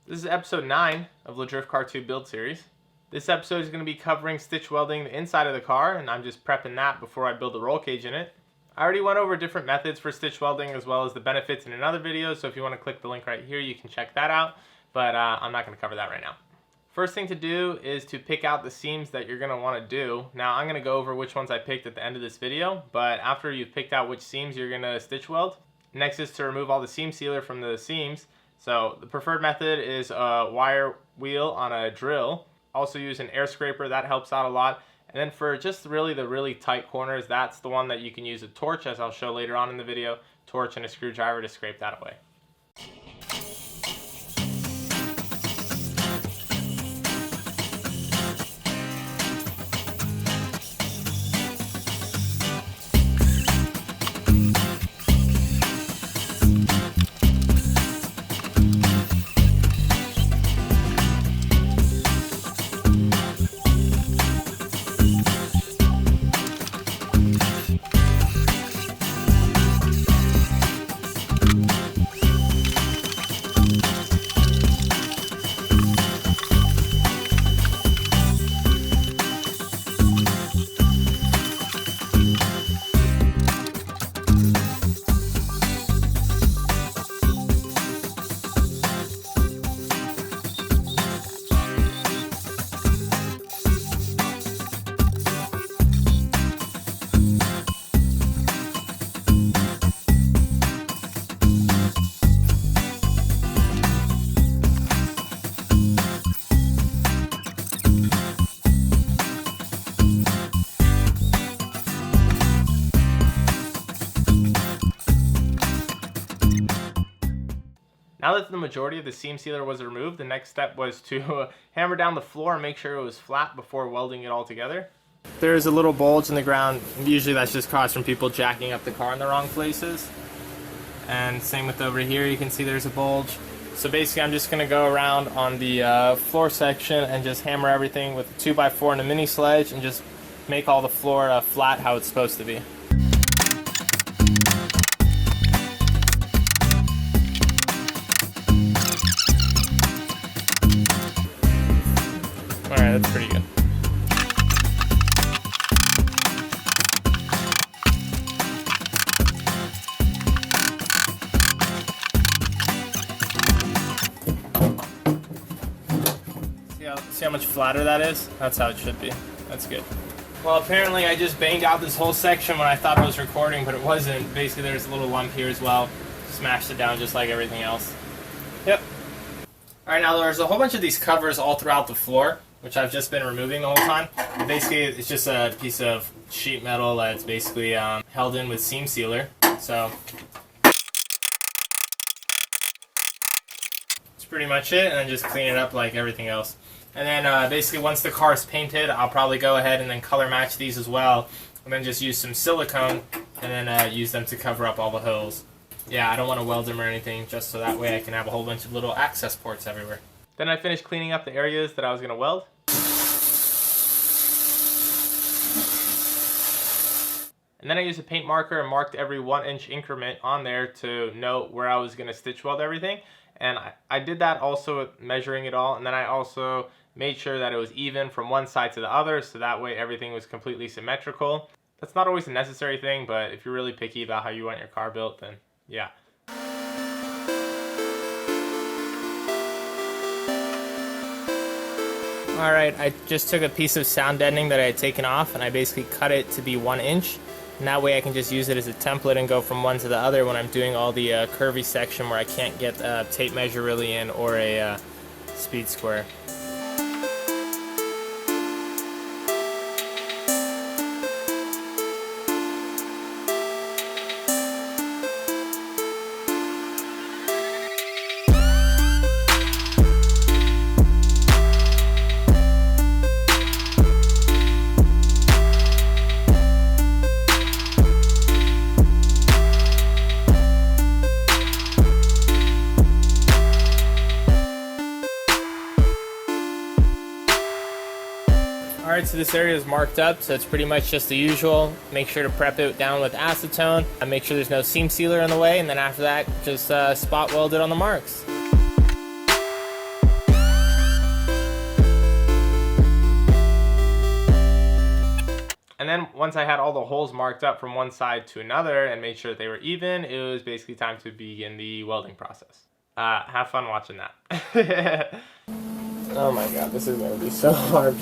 This is episode 9 of the Drift Car 2 build series. This episode is going to be covering stitch welding the inside of the car, and I'm just prepping that before I build the roll cage in it. I already went over different methods for stitch welding as well as the benefits in another video, so if you want to click the link right here, you can check that out, but I'm not going to cover that right now. First thing to do is to pick out the seams that you're going to want to do. Now I'm going to go over which ones I picked at the end of this video, but after you've picked out which seams you're going to stitch weld, next is to remove all the seam sealer from the seams. So the preferred method is a wire wheel on a drill. Also use an air scraper, that helps out a lot. And then for just really the really tight corners, that's the one that you can use a torch, as I'll show later on in the video, torch and a screwdriver to scrape that away. Now that the majority of the seam sealer was removed, the next step was to hammer down the floor and make sure it was flat before welding it all together. There's a little bulge in the ground. Usually that's just caused from people jacking up the car in the wrong places. And same with over here, you can see there's a bulge. So basically I'm just going to go around on the floor section and just hammer everything with a 2x4 and a mini sledge and just make all the floor flat how it's supposed to be. Alright, that's pretty good. See how much flatter that is? That's how it should be. That's good. Well, apparently I just banged out this whole section when I thought I was recording, but it wasn't. Basically there's a little lump here as well. Smashed it down just like everything else. Yep. Alright, now there's a whole bunch of these covers all throughout the floor, which I've just been removing the whole time. Basically, it's just a piece of sheet metal that's basically held in with seam sealer. So that's pretty much it, and then just clean it up like everything else. And then basically once the car is painted, I'll probably go ahead and then color match these as well, and then just use some silicone and then use them to cover up all the holes. Yeah, I don't want to weld them or anything, just so that way I can have a whole bunch of little access ports everywhere. Then I finished cleaning up the areas that I was going to weld. And then I used a paint marker and marked every 1-inch increment on there to note where I was going to stitch weld everything. And I did that also with measuring it all, and then I also made sure that it was even from one side to the other, so that way everything was completely symmetrical. That's not always a necessary thing, but if you're really picky about how you want your car built, then yeah. Alright, I just took a piece of sound deadening that I had taken off and I basically cut it to be 1 inch. And that way I can just use it as a template and go from one to the other when I'm doing all the curvy section where I can't get a tape measure really in or a speed square. of this area is marked up, so it's pretty much just the usual. Make sure to prep it down with acetone and make sure there's no seam sealer in the way, and then after that, just spot weld it on the marks. And then once I had all the holes marked up from one side to another and made sure that they were even, it was basically time to begin the welding process. Have fun watching that. Oh my god, this is going to be so hard.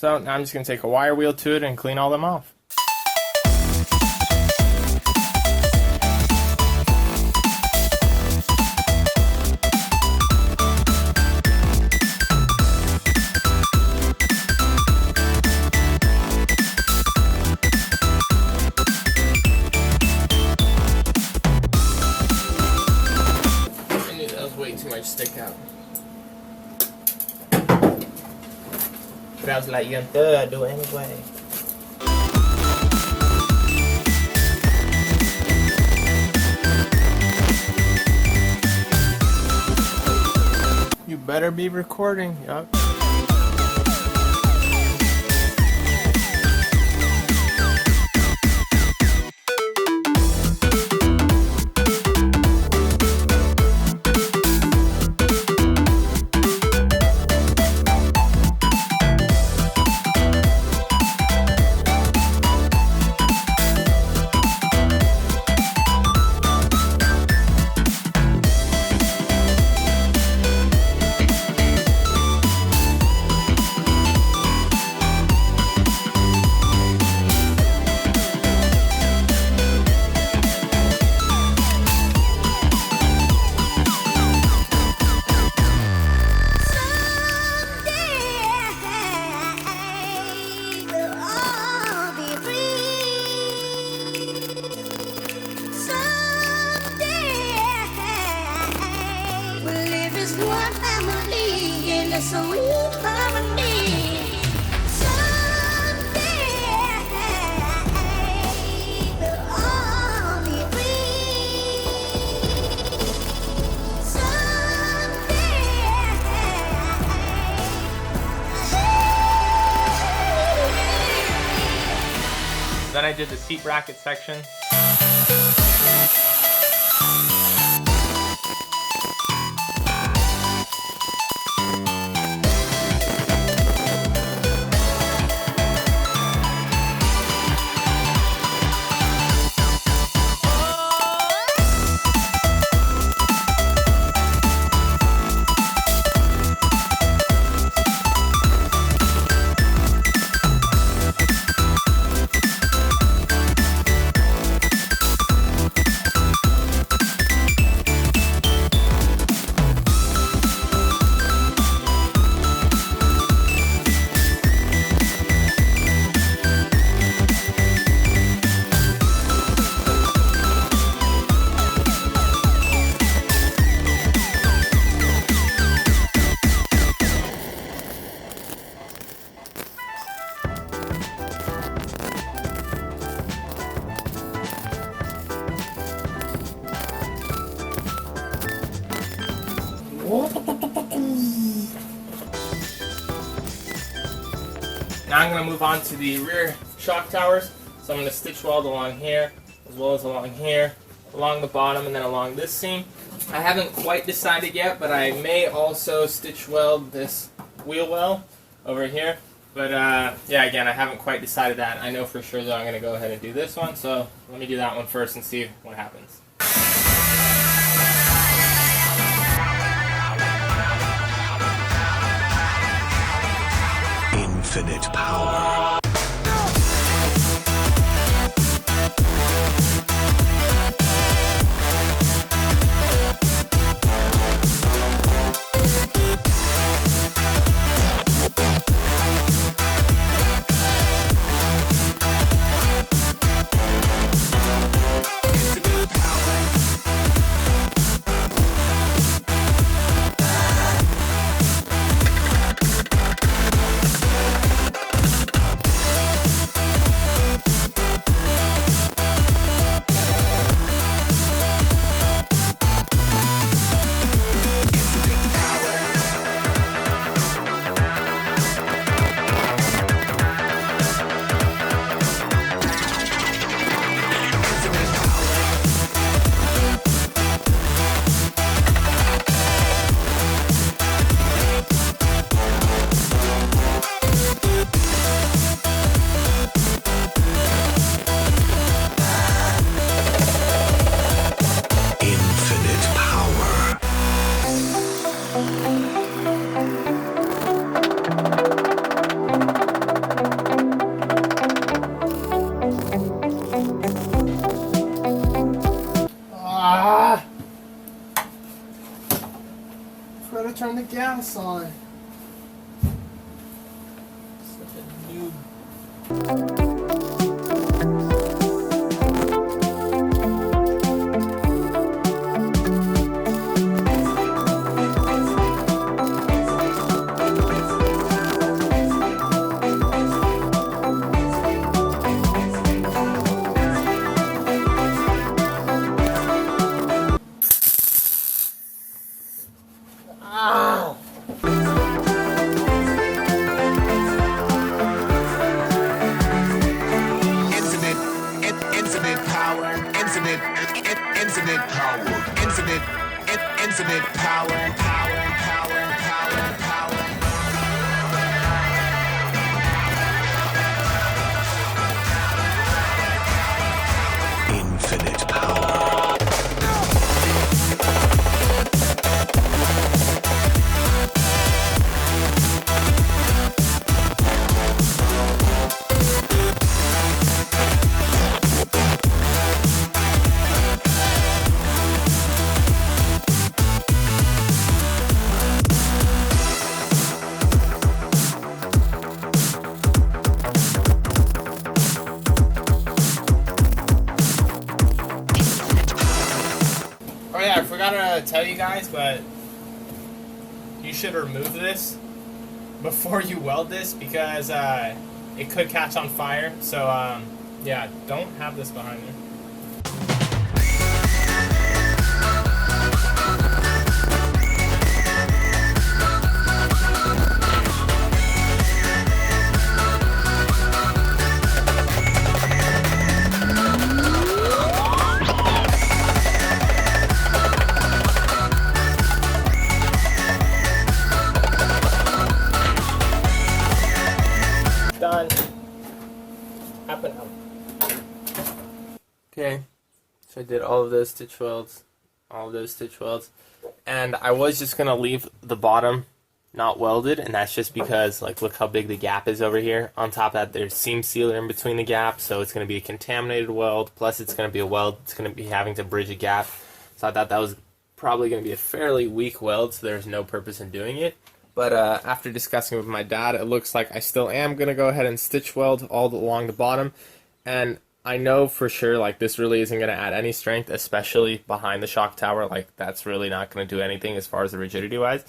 So now I'm just going to take a wire wheel to it and clean all them off. I knew that was way too much stick out. But I was like, you're third, I do it anyway. You better be recording, yup. So we harmony someday we'll all be free. Someday. Then I did the seat bracket section. Now I'm going to move on to the rear shock towers. So I'm going to stitch weld along here, as well as along here, along the bottom, and then along this seam. I haven't quite decided yet, but I may also stitch weld this wheel well over here. But yeah, again, I haven't quite decided that. I know for sure that I'm going to go ahead and do this one. So let me do that one first and see what happens. Infinite power. gotta turn the gas on. Such a noob. Infinite power, infinite power, infinite power, power. Infinite power. Oh yeah, I forgot to tell you guys, but you should remove this before you weld this because it could catch on fire. So yeah, don't have this behind you. Done. Up and out. Okay, so I did all of those stitch welds, and I was just gonna leave the bottom not welded, and that's just because, like, look how big the gap is over here. On top of that, there's seam sealer in between the gaps, so it's gonna be a contaminated weld. Plus, it's gonna be a weld. It's gonna be having to bridge a gap. So I thought that was probably gonna be a fairly weak weld, so there's no purpose in doing it. But after discussing with my dad, it looks like I still am going to go ahead and stitch weld all along the bottom. And I know for sure, like, this really isn't going to add any strength, especially behind the shock tower. Like, that's really not going to do anything as far as the rigidity-wise.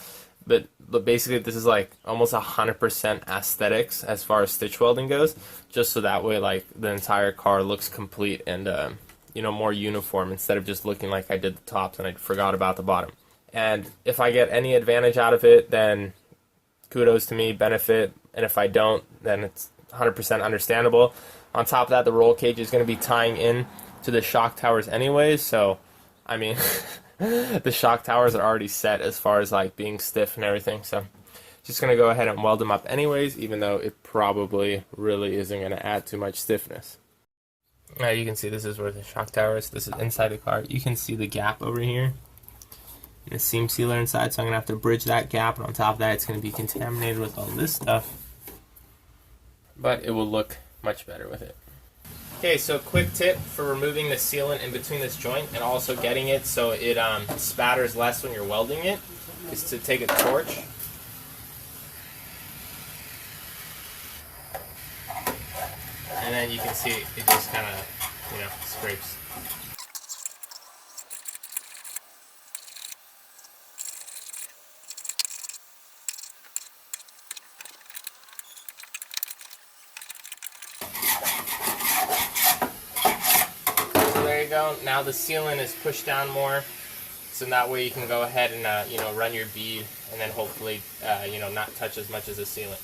But basically, this is, like, almost 100% aesthetics as far as stitch welding goes. Just so that way, like, the entire car looks complete and, you know, more uniform instead of just looking like I did the tops and I forgot about the bottom. And if I get any advantage out of it, then kudos to me, benefit. And if I don't, then it's 100% understandable. On top of that, the roll cage is going to be tying in to the shock towers anyways. So, I mean, the shock towers are already set as far as, like, being stiff and everything. So, just going to go ahead and weld them up anyways, even though it probably really isn't going to add too much stiffness. Now you can see this is where the shock tower is. This is inside the car. You can see the gap over here. And a seam sealer inside, so I'm going to have to bridge that gap, and on top of that it's going to be contaminated with all this stuff. But it will look much better with it. Okay, so quick tip for removing the sealant in between this joint and also getting it so it spatters less when you're welding it is to take a torch. And then you can see it just kind of, you know, scrapes. Go. Now the sealant is pushed down more, so that way you can go ahead and you know, run your bead and then hopefully you know, not touch as much as the sealant.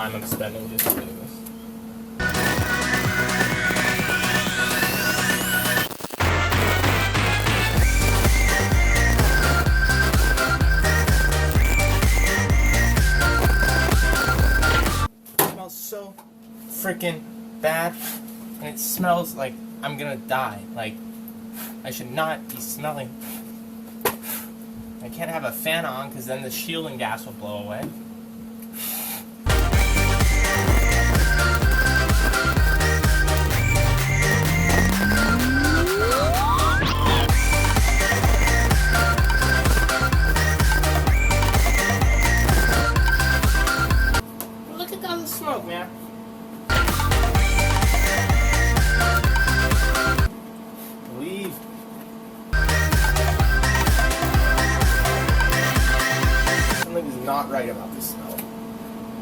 time I'm spending just doing this. It smells so freaking bad, and it smells like I'm gonna die. Like, I should not be smelling. I can't have a fan on because then the shielding gas will blow away. Look at all the smoke, man. Leave. Something's not right about this smell.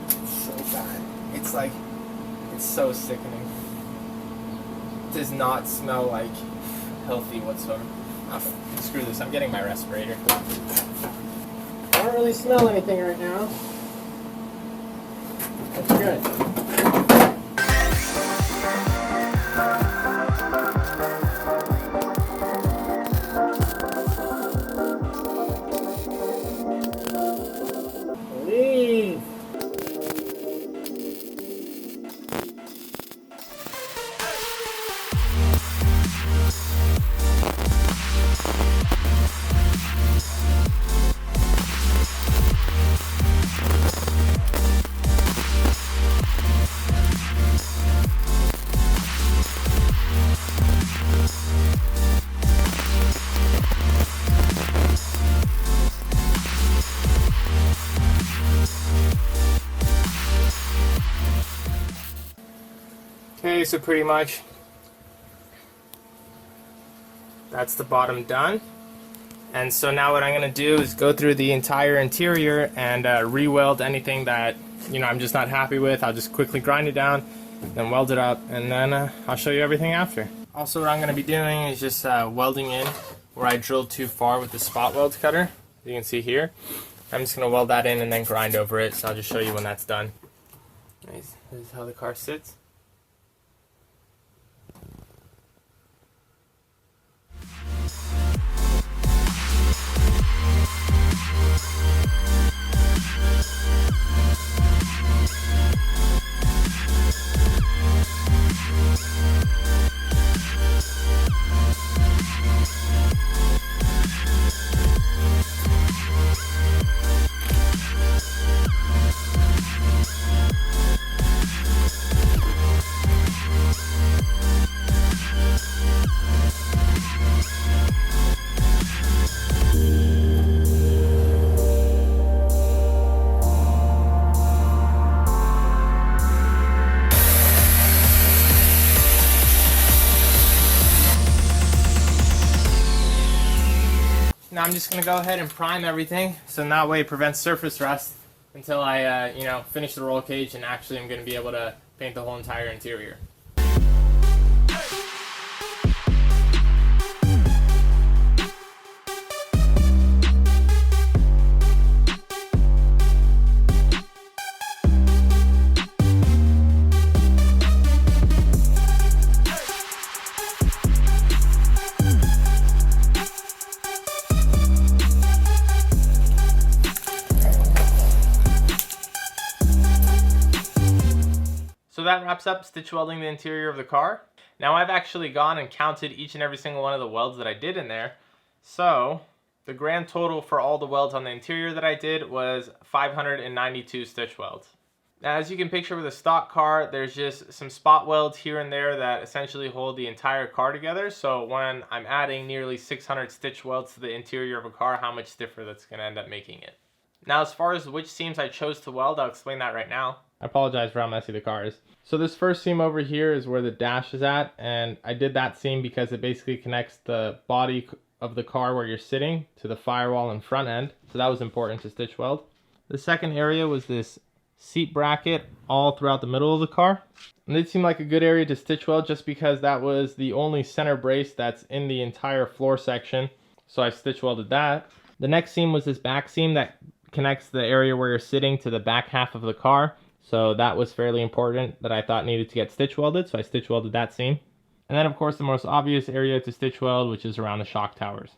It's so bad. It's like, it's so sickening. It does not smell like healthy whatsoever. Oh, screw this, I'm getting my respirator. I don't really smell anything right now. That's good. Leave. Okay, so pretty much that's the bottom done. And so now what I'm going to do is go through the entire interior and re-weld anything that, you know, I'm just not happy with. I'll just quickly grind it down, then weld it up, and then I'll show you everything after. Also, what I'm going to be doing is just welding in where I drilled too far with the spot weld cutter. You can see here. I'm just going to weld that in and then grind over it, so I'll just show you when that's done. Nice. This is how the car sits. Now I'm just going to go ahead and prime everything, so in that way it prevents surface rust until I, you know, finish the roll cage and actually I'm going to be able to paint the whole entire interior. So that wraps up stitch welding the interior of the car. Now I've actually gone and counted each and every single one of the welds that I did in there. So the grand total for all the welds on the interior that I did was 592 stitch welds. Now as you can picture with a stock car, there's just some spot welds here and there that essentially hold the entire car together. So when I'm adding nearly 600 stitch welds to the interior of a car, how much stiffer that's going to end up making it. Now as far as which seams I chose to weld, I'll explain that right now. I apologize for how messy the car is. So this first seam over here is where the dash is at, and I did that seam because it basically connects the body of the car where you're sitting to the firewall and front end. So that was important to stitch weld. The second area was this seat bracket all throughout the middle of the car. And it seemed like a good area to stitch weld just because that was the only center brace that's in the entire floor section. So I stitch welded that. The next seam was this back seam that connects the area where you're sitting to the back half of the car. So that was fairly important that I thought needed to get stitch welded, so I stitch welded that seam. And then of course the most obvious area to stitch weld, which is around the shock towers.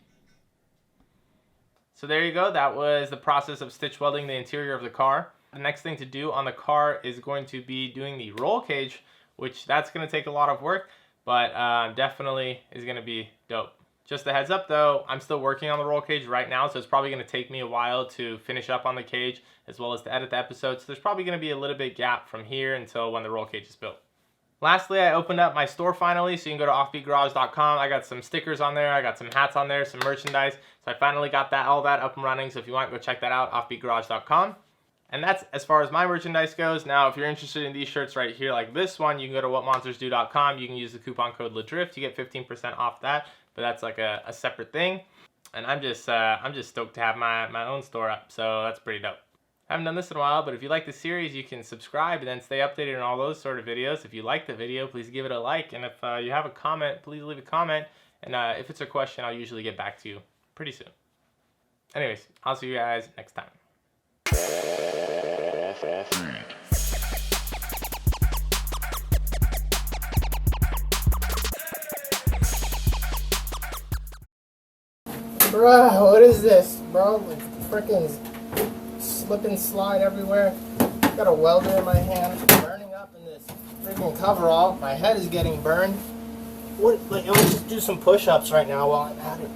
So there you go, that was the process of stitch welding the interior of the car. The next thing to do on the car is going to be doing the roll cage, which that's going to take a lot of work, but definitely is going to be dope. Just a heads up though, I'm still working on the roll cage right now, so it's probably going to take me a while to finish up on the cage as well as to edit the episode. So there's probably going to be a little bit gap from here until when the roll cage is built. Lastly, I opened up my store finally, so you can go to offbeatgarage.com. I got some stickers on there, I got some hats on there, some merchandise. So I finally got all that up and running, so if you want, go check that out, offbeatgarage.com. And that's as far as my merchandise goes. Now, if you're interested in these shirts right here, like this one, you can go to whatmonstersdo.com. You can use the coupon code LADRIFT. You get 15% off that, but that's like a separate thing. And I'm just stoked to have my own store up, so that's pretty dope. I haven't done this in a while, but if you like the series, you can subscribe and then stay updated on all those sort of videos. If you like the video, please give it a like. And if you have a comment, please leave a comment. And if it's a question, I'll usually get back to you pretty soon. Anyways, I'll see you guys next time. Bruh, what is this, bro? Like freaking slip and slide everywhere. Got a welder in my hand, burning up in this freaking coverall. My head is getting burned. What? Like, let me just do some push-ups right now while I'm at it.